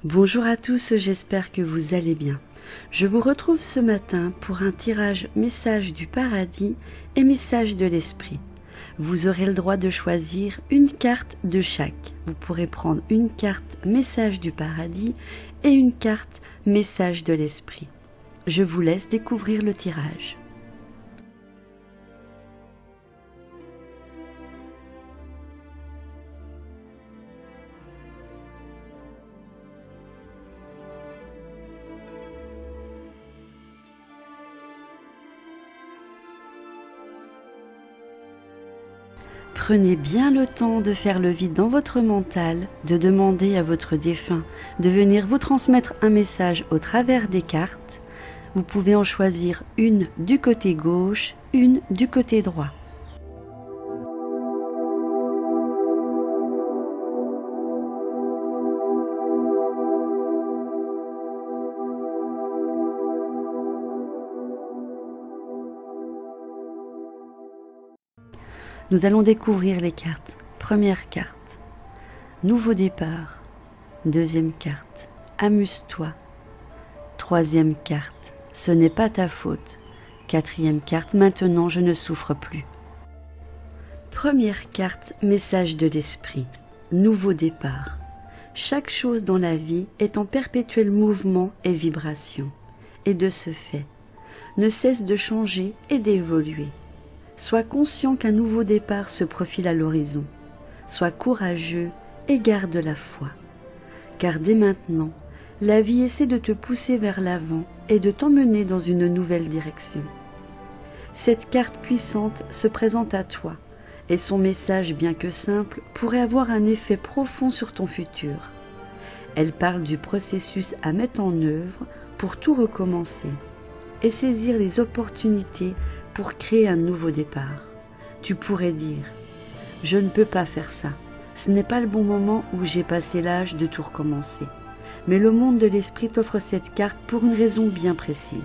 Bonjour à tous, j'espère que vous allez bien. Je vous retrouve ce matin pour un tirage message du paradis et message de l'esprit. Vous aurez le droit de choisir une carte de chaque. Vous pourrez prendre une carte message du paradis et une carte message de l'esprit. Je vous laisse découvrir le tirage. Prenez bien le temps de faire le vide dans votre mental, de demander à votre défunt de venir vous transmettre un message au travers des cartes. Vous pouvez en choisir une du côté gauche, une du côté droit. Nous allons découvrir les cartes. Première carte, nouveau départ. Deuxième carte, amuse-toi. Troisième carte, ce n'est pas ta faute. Quatrième carte, maintenant je ne souffre plus. Première carte, message de l'esprit, nouveau départ. Chaque chose dans la vie est en perpétuel mouvement et vibration. Et de ce fait, ne cesse de changer et d'évoluer. Sois conscient qu'un nouveau départ se profile à l'horizon. Sois courageux et garde la foi. Car dès maintenant, la vie essaie de te pousser vers l'avant et de t'emmener dans une nouvelle direction. Cette carte puissante se présente à toi et son message, bien que simple, pourrait avoir un effet profond sur ton futur. Elle parle du processus à mettre en œuvre pour tout recommencer et saisir les opportunités pour créer un nouveau départ. Tu pourrais dire « Je ne peux pas faire ça. Ce n'est pas le bon moment où j'ai passé l'âge de tout recommencer. » Mais le monde de l'esprit t'offre cette carte pour une raison bien précise.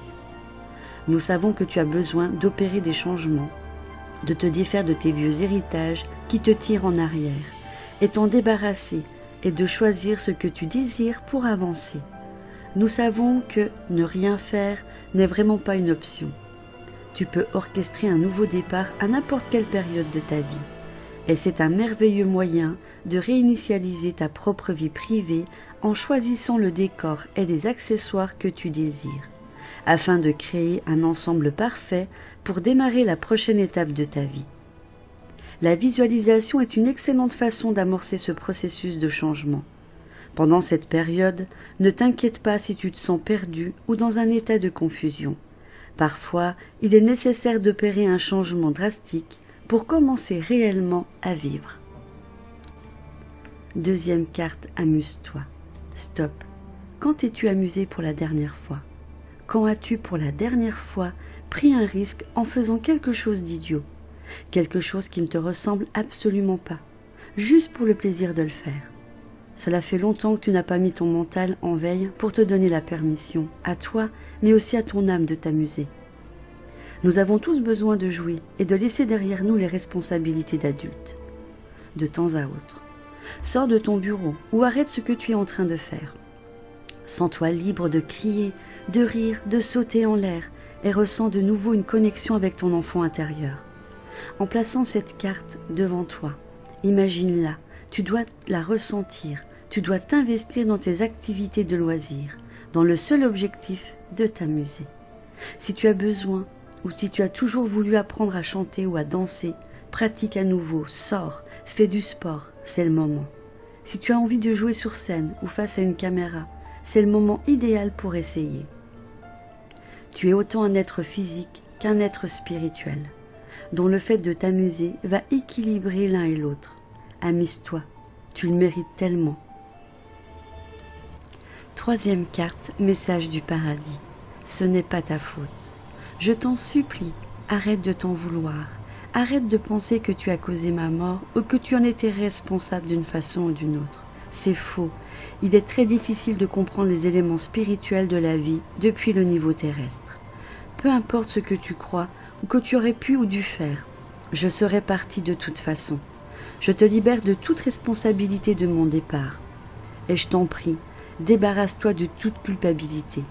Nous savons que tu as besoin d'opérer des changements, de te défaire de tes vieux héritages qui te tirent en arrière, et t'en débarrasser et de choisir ce que tu désires pour avancer. Nous savons que ne rien faire n'est vraiment pas une option. Tu peux orchestrer un nouveau départ à n'importe quelle période de ta vie. Et c'est un merveilleux moyen de réinitialiser ta propre vie privée en choisissant le décor et les accessoires que tu désires, afin de créer un ensemble parfait pour démarrer la prochaine étape de ta vie. La visualisation est une excellente façon d'amorcer ce processus de changement. Pendant cette période, ne t'inquiète pas si tu te sens perdu ou dans un état de confusion. Parfois, il est nécessaire d'opérer un changement drastique pour commencer réellement à vivre. Deuxième carte, amuse-toi. Stop. Quand t'es-tu amusé pour la dernière fois? Quand as-tu pour la dernière fois pris un risque en faisant quelque chose d'idiot? Quelque chose qui ne te ressemble absolument pas, juste pour le plaisir de le faire. Cela fait longtemps que tu n'as pas mis ton mental en veille pour te donner la permission, à toi, mais aussi à ton âme de t'amuser. Nous avons tous besoin de jouer et de laisser derrière nous les responsabilités d'adultes. De temps à autre, sors de ton bureau ou arrête ce que tu es en train de faire. Sens-toi libre de crier, de rire, de sauter en l'air et ressens de nouveau une connexion avec ton enfant intérieur. En plaçant cette carte devant toi, imagine-la, tu dois la ressentir, tu dois t'investir dans tes activités de loisirs, dans le seul objectif de t'amuser. Si tu as besoin ou si tu as toujours voulu apprendre à chanter ou à danser, pratique à nouveau, sors, fais du sport, c'est le moment. Si tu as envie de jouer sur scène ou face à une caméra, c'est le moment idéal pour essayer. Tu es autant un être physique qu'un être spirituel, dont le fait de t'amuser va équilibrer l'un et l'autre. Amuse-toi, tu le mérites tellement. Troisième carte, message du paradis. Ce n'est pas ta faute. Je t'en supplie, arrête de t'en vouloir. Arrête de penser que tu as causé ma mort ou que tu en étais responsable d'une façon ou d'une autre. C'est faux. Il est très difficile de comprendre les éléments spirituels de la vie depuis le niveau terrestre. Peu importe ce que tu crois ou que tu aurais pu ou dû faire, je serai parti de toute façon. Je te libère de toute responsabilité de mon départ. Et je t'en prie, Débarrasse-toi de toute culpabilité.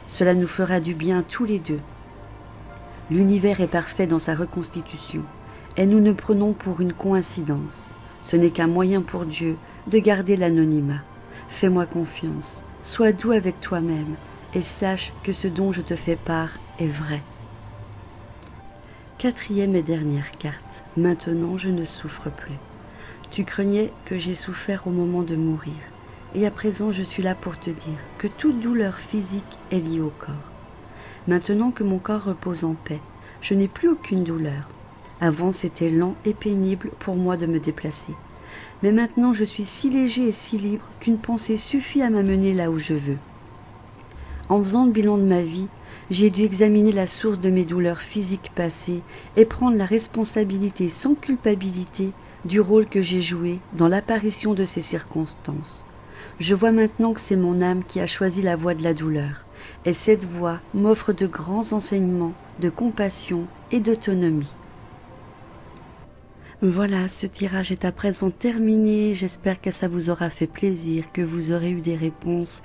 Cela nous fera du bien tous les deux. L'univers est parfait dans sa reconstitution, et nous ne prenons pour une coïncidence. Ce n'est qu'un moyen pour Dieu de garder l'anonymat. Fais-moi confiance, sois doux avec toi-même, et sache que ce dont je te fais part est vrai. Quatrième et dernière carte. Maintenant, je ne souffre plus. Tu craignais que j'ai souffert au moment de mourir, et à présent je suis là pour te dire que toute douleur physique est liée au corps. Maintenant que mon corps repose en paix, je n'ai plus aucune douleur. Avant, c'était lent et pénible pour moi de me déplacer. Mais maintenant, je suis si léger et si libre qu'une pensée suffit à m'amener là où je veux. En faisant le bilan de ma vie, j'ai dû examiner la source de mes douleurs physiques passées et prendre la responsabilité sans culpabilité du rôle que j'ai joué dans l'apparition de ces circonstances. Je vois maintenant que c'est mon âme qui a choisi la voie de la douleur, et cette voie m'offre de grands enseignements de compassion et d'autonomie. Voilà, ce tirage est à présent terminé. J'espère que ça vous aura fait plaisir, que vous aurez eu des réponses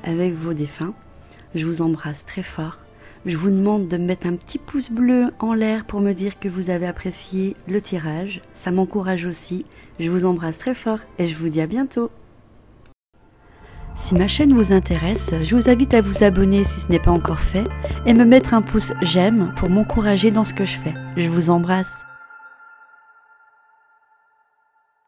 avec vos défunts. Je vous embrasse très fort. Je vous demande de me mettre un petit pouce bleu en l'air pour me dire que vous avez apprécié le tirage. Ça m'encourage aussi. Je vous embrasse très fort et je vous dis à bientôt. Si ma chaîne vous intéresse, je vous invite à vous abonner si ce n'est pas encore fait et me mettre un pouce j'aime pour m'encourager dans ce que je fais. Je vous embrasse.